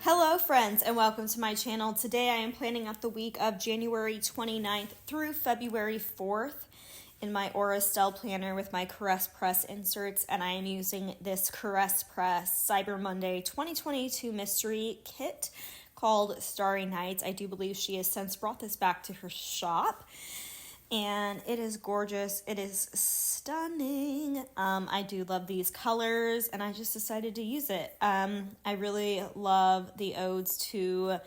Hello friends and welcome to my channel. Today I am planning out the week of January 29th through February 4th in my Aura Style planner with my Caress Press inserts, and I am using this Caress Press Cyber Monday 2022 mystery kit called Starry Nights. I do believe she has since brought this back to her shop. And it is gorgeous. It is stunning. I do love these colors, and I just decided to use it. I really love the odes to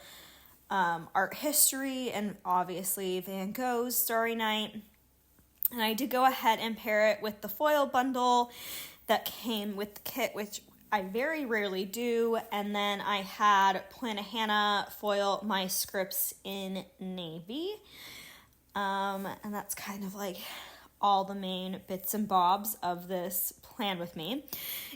art history and obviously Van Gogh's Starry Night. And I did go ahead and pair it with the foil bundle that came with the kit, which I very rarely do. And then I had Plannahannah foil my scripts in navy. And that's kind of like all the main bits and bobs of this plan with me.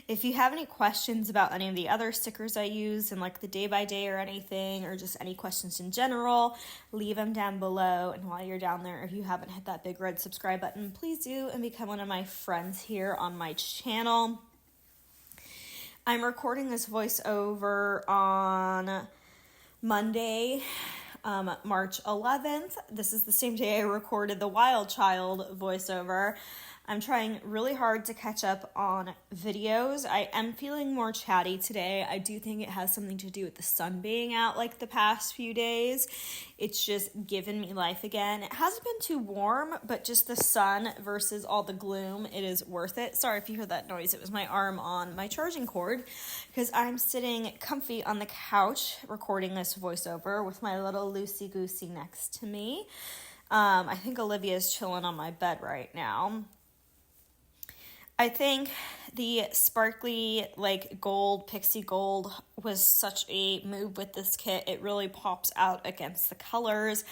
If you have any questions about any of the other stickers I use and like the day by day or anything, or just any questions in general, leave them down below. And while you're down there, if you haven't hit that big red subscribe button, please do and become one of my friends here on my channel. I'm recording this voiceover on Monday, March 11th. This is the same day I recorded the Wild Child voiceover. I'm trying really hard to catch up on videos. I am feeling more chatty today. I do think it has something to do with the sun being out like the past few days. It's just given me life again. It hasn't been too warm, but just the sun versus all the gloom, it is worth it. Sorry if you heard that noise. It was my arm on my charging cord because I'm sitting comfy on the couch recording this voiceover with my little loosey-goosey next to me. I think Olivia's chilling on my bed right now. I think the sparkly like gold, pixie gold was such a move with this kit. It really pops out against the colors.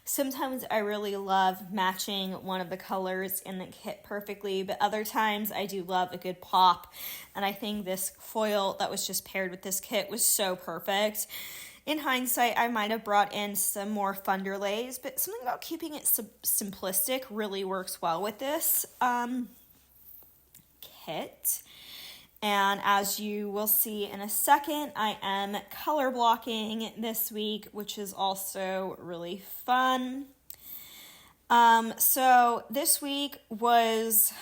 Sometimes I really love matching one of the colors in the kit perfectly, but other times I do love a good pop. And I think this foil that was just paired with this kit was so perfect. In hindsight, I might have brought in some more Thunderlays, but something about keeping it simplistic really works well with this kit. And as you will see in a second, I am color blocking this week, which is also really fun. So this week was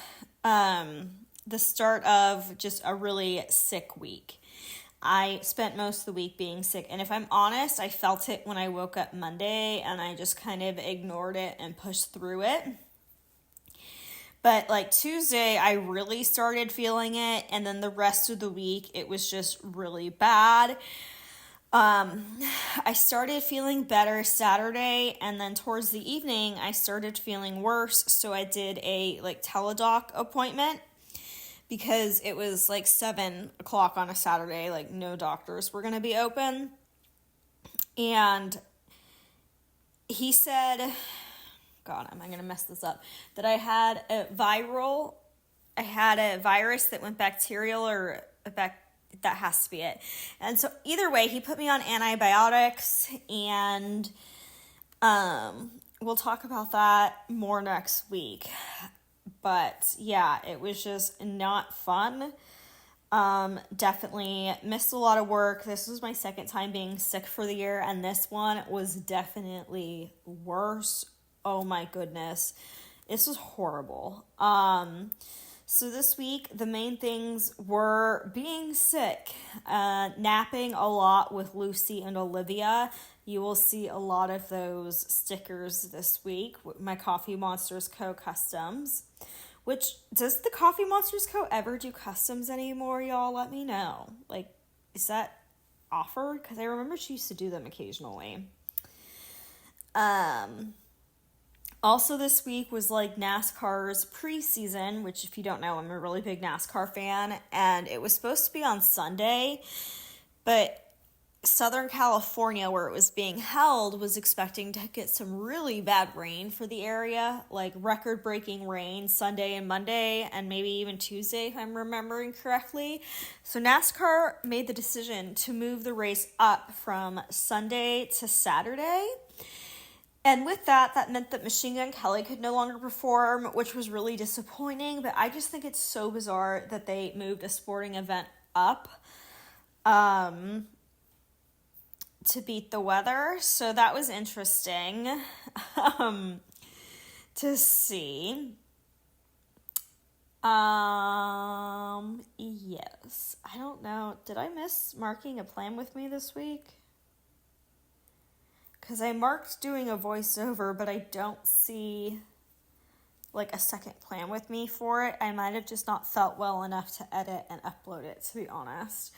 the start of just a really sick week. I spent most of the week being sick, and if I'm honest, I felt it when I woke up Monday, and I just kind of ignored it and pushed through it. But like Tuesday, I really started feeling it, and then the rest of the week, it was just really bad. I started feeling better Saturday, and then towards the evening, I started feeling worse, so I did a like teledoc appointment because it was like 7 o'clock on a Saturday, like no doctors were going to be open. And he said, God, am I going to mess this up? That I had a virus that went bacterial or that has to be it. And so either way, he put me on antibiotics, and we'll talk about that more next week. But yeah, it was just not fun. Definitely missed a lot of work. This was my second time being sick for the year, and this one was definitely worse. Oh my goodness. This was horrible. So this week, the main things were being sick, napping a lot with Lucy and Olivia. You will see a lot of those stickers this week with my Coffee Monsters Co. customs. Which, does the Coffee Monsters Co. ever do customs anymore, y'all? Let me know. Like, is that offered? Because I remember she used to do them occasionally. Also this week was like NASCAR's preseason, which if you don't know, I'm a really big NASCAR fan, and it was supposed to be on Sunday, but Southern California, where it was being held, was expecting to get some really bad rain for the area, like record-breaking rain Sunday and Monday, and maybe even Tuesday, if I'm remembering correctly. So NASCAR made the decision to move the race up from Sunday to Saturday. And with that, that meant that Machine Gun Kelly could no longer perform, which was really disappointing. But I just think it's so bizarre that they moved a sporting event up. to beat the weather, so that was interesting to see. Yes. I don't know. Did I miss marking a plan with me this week? Because I marked doing a voiceover, but I don't see like a second plan with me for it. I might have just not felt well enough to edit and upload it, to be honest.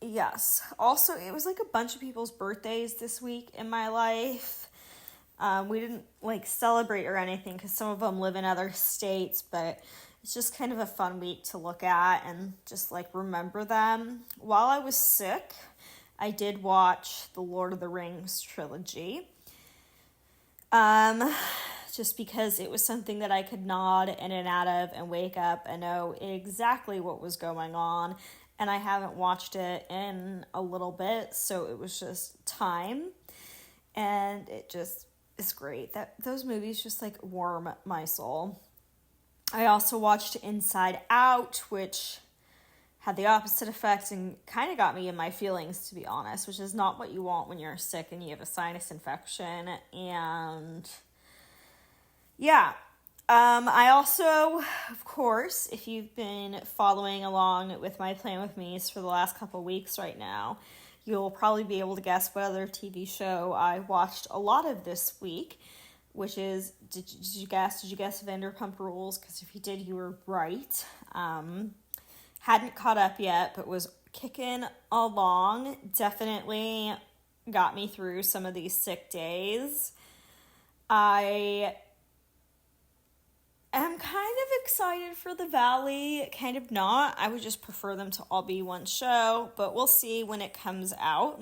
Yes. Also, it was like a bunch of people's birthdays this week in my life. We didn't like celebrate or anything because some of them live in other states, but it's just kind of a fun week to look at and just like remember them. While I was sick, I did watch the Lord of the Rings trilogy. Just because it was something that I could nod in and out of and wake up and know exactly what was going on. And I haven't watched it in a little bit, so it was just time. And it just is great. Those movies just like warm my soul. I also watched Inside Out, which had the opposite effect and kind of got me in my feelings, to be honest, which is not what you want when you're sick and you have a sinus infection. And yeah, I also, of course, if you've been following along with my Plan With Me's for the last couple weeks right now, you'll probably be able to guess what other TV show I watched a lot of this week, which is, did you guess Vanderpump Rules? Because if you did, you were right. Hadn't caught up yet, but was kicking along. Definitely got me through some of these sick days. I am kind of excited for the Valley, kind of not. I would just prefer them to all be one show, but we'll see when it comes out.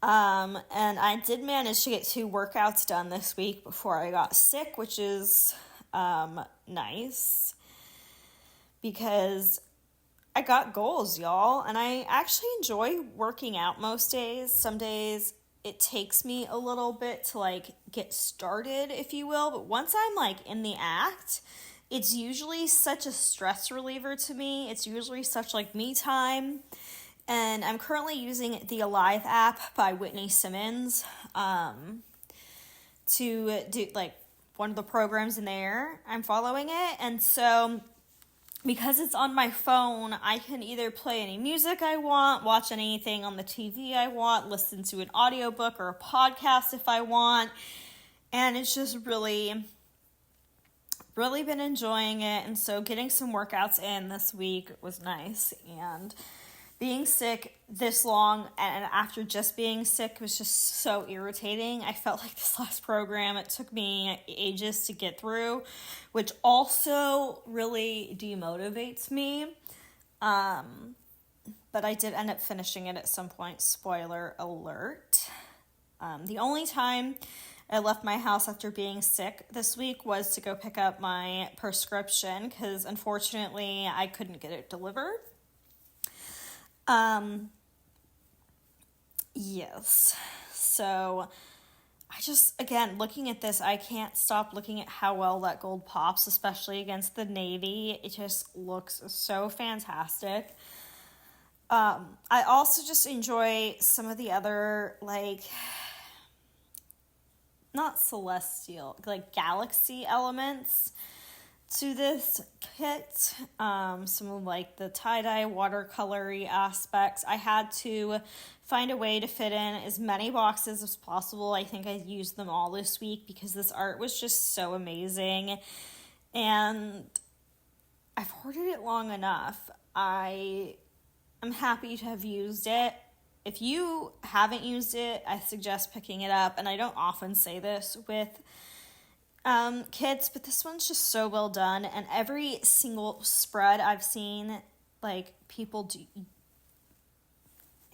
And I did manage to get 2 workouts done this week before I got sick, which is nice because I got goals, y'all, and I actually enjoy working out most days. Some days it takes me a little bit to like get started, if you will, but once I'm like in the act, it's usually such a stress reliever to me. It's usually such like me time. And I'm currently using the Alive app by Whitney Simmons to do like one of the programs in there. I'm following it, and so because it's on my phone, I can either play any music I want, watch anything on the TV I want, listen to an audiobook or a podcast if I want. And it's just really been enjoying it. And so getting some workouts in this week was nice. And being sick this long and after just being sick was just so irritating. I felt like this last program, it took me ages to get through, which also really demotivates me. But I did end up finishing it at some point. Spoiler alert. The only time I left my house after being sick this week was to go pick up my prescription because unfortunately I couldn't get it delivered. Yes. So I just, again, looking at this, I can't stop looking at how well that gold pops, especially against the navy. It just looks so fantastic. I also just enjoy some of the other, like, not celestial, like galaxy elements to this kit. Some of like the tie-dye watercolory aspects. I had to find a way to fit in as many boxes as possible. I think I used them all this week because this art was just so amazing. And I've hoarded it long enough. I am happy to have used it. If you haven't used it, I suggest picking it up. And I don't often say this with kits, but this one's just so well done. And every single spread I've seen, like, people do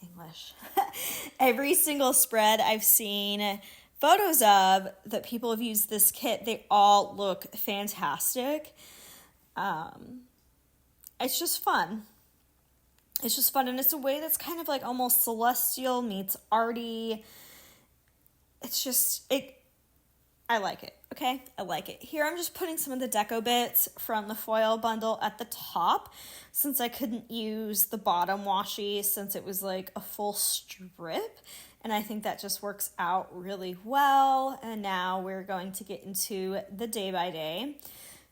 English. Every single spread I've seen photos of that people have used this kit, they all look fantastic. It's just fun. It's just fun, and it's a way that's kind of like almost celestial meets arty. It's just, I like it. Okay, I like it. Here I'm just putting some of the deco bits from the foil bundle at the top since I couldn't use the bottom washi since it was like a full strip. And I think that just works out really well. And now we're going to get into the day by day.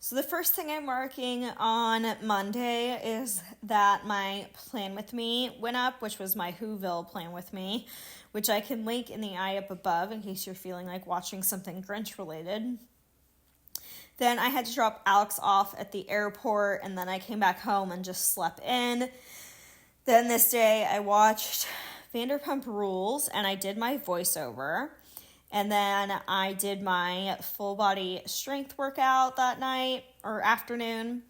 So the first thing I'm marking on Monday is that my Plan With Me went up, which was my Whoville Plan With Me, which I can link in the eye up above in case you're feeling like watching something Grinch related. Then I had to drop Alex off at the airport, and then I came back home and just slept in. Then this day I watched Vanderpump Rules, and I did my voiceover. And then I did my full body strength workout that night or afternoon.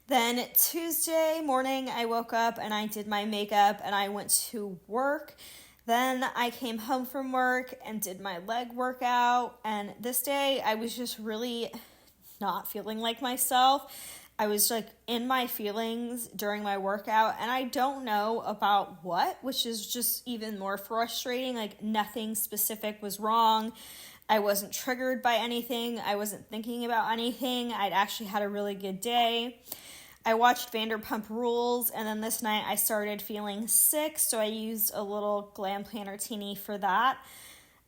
Then Tuesday morning, I woke up and I did my makeup and I went to work. Then I came home from work and did my leg workout. And this day, I was just really not feeling like myself. I was like in my feelings during my workout, and I don't know about what, which is just even more frustrating. Like nothing specific was wrong. I wasn't triggered by anything. I wasn't thinking about anything. I'd actually had a really good day. I watched Vanderpump Rules, and then this night I started feeling sick, so I used a little Glam Planner Teeny for that.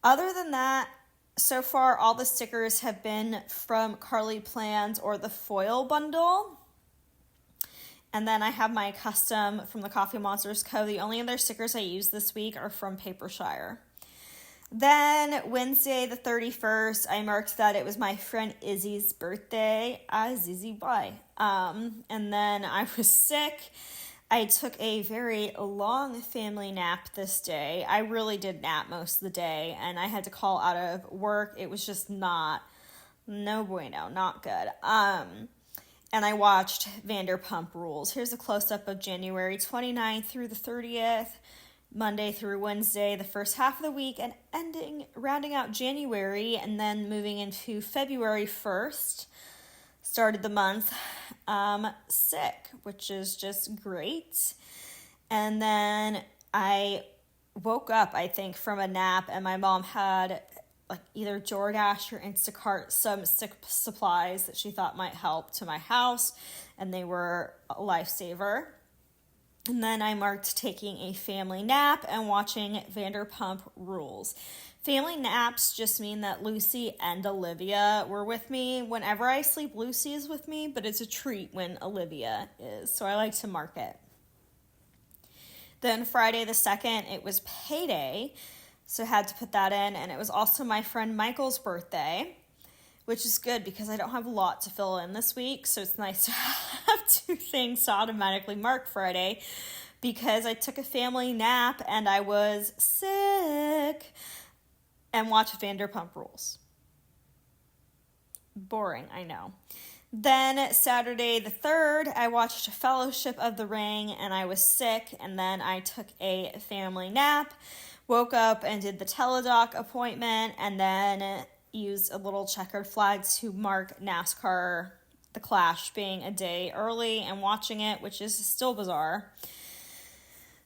Other than that, so far, all the stickers have been from RoseyPlans or the foil bundle. And then I have my custom from the Coffee Monsters Co. The only other stickers I used this week are from Papershire. Then Wednesday the 31st, I marked that it was my friend Izzy's birthday. Izzy, bye. And then I was sick. I took a very long family nap this day. I really did nap most of the day, and I had to call out of work. It was just no bueno, not good. And I watched Vanderpump Rules. Here's a close-up of January 29th through the 30th, Monday through Wednesday, the first half of the week, and rounding out January, and then moving into February 1st. Started the month sick, which is just great. And then I woke up, I think, from a nap, and my mom had like either DoorDash or Instacart some sick supplies that she thought might help to my house, and they were a lifesaver. And then I marked taking a family nap and watching Vanderpump Rules. Family naps just mean that Lucy and Olivia were with me. Whenever I sleep, Lucy is with me, but it's a treat when Olivia is, so I like to mark it. Then Friday the 2nd, it was payday, so I had to put that in, and it was also my friend Michael's birthday, which is good because I don't have a lot to fill in this week, so it's nice to have two things to automatically mark Friday because I took a family nap and I was sick. And watch Vanderpump Rules. Boring, I know. Then Saturday the 3rd, I watched Fellowship of the Ring, and I was sick, and then I took a family nap, woke up and did the teledoc appointment, and then used a little checkered flag to mark NASCAR, the Clash, being a day early and watching it, which is still bizarre.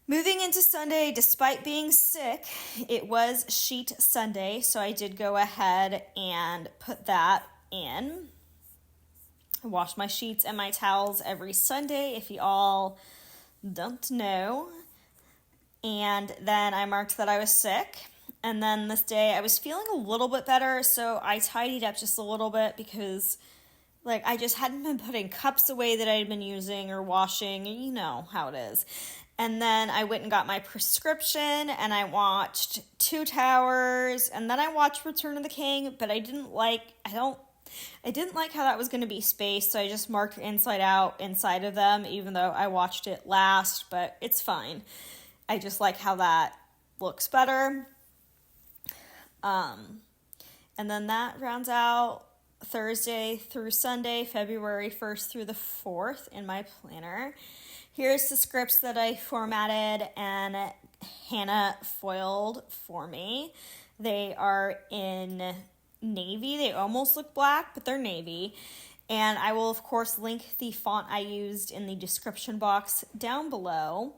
Moving into Sunday, despite being sick, it was Sheet Sunday, so I did go ahead and put that in. I wash my sheets and my towels every Sunday, if you all don't know. And then I marked that I was sick. And then this day I was feeling a little bit better, so I tidied up just a little bit because I just hadn't been putting cups away that I had been using or washing. You know how it is. And then I went and got my prescription, and I watched Two Towers, and then I watched Return of the King, but I didn't like how that was going to be spaced, so I just marked inside out inside of them, even though I watched it last, but it's fine. I just like how that looks better. And then that rounds out Thursday through Sunday, February 1st through the 4th in my planner. Here's the scripts that I formatted and Hannah foiled for me. They are in navy. They almost look black, but they're navy. And I will, of course, link the font I used in the description box down below.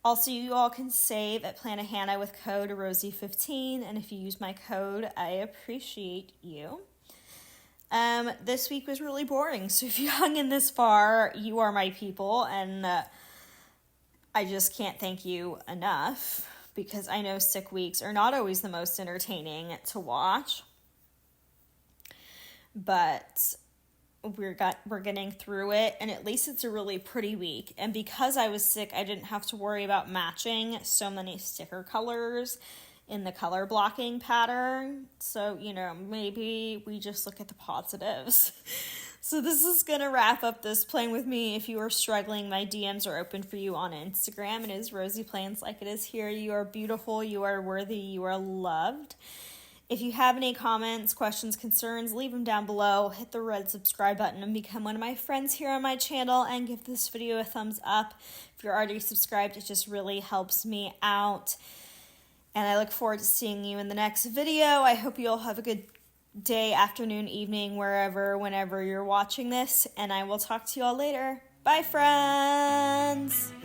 Also, you all can save at Plan a Hannah with code Rosey15. And if you use my code, I appreciate you. This week was really boring, so if you hung in this far, you are my people, and I just can't thank you enough, because I know sick weeks are not always the most entertaining to watch, but we're getting through it, and at least it's a really pretty week. And because I was sick, I didn't have to worry about matching so many sticker colors in the color blocking pattern. So, maybe we just look at the positives. So this is going to wrap up this Playing With Me. If you are struggling, my DMs are open for you on Instagram. It is RoseyPlans like it is here. You are beautiful, you are worthy, you are loved. If you have any comments, questions, concerns, leave them down below. Hit the red subscribe button and become one of my friends here on my channel, and give this video a thumbs up. If you're already subscribed, it just really helps me out. And I look forward to seeing you in the next video. I hope you all have a good day, afternoon, evening, whenever you're watching this. And I will talk to you all later. Bye, friends!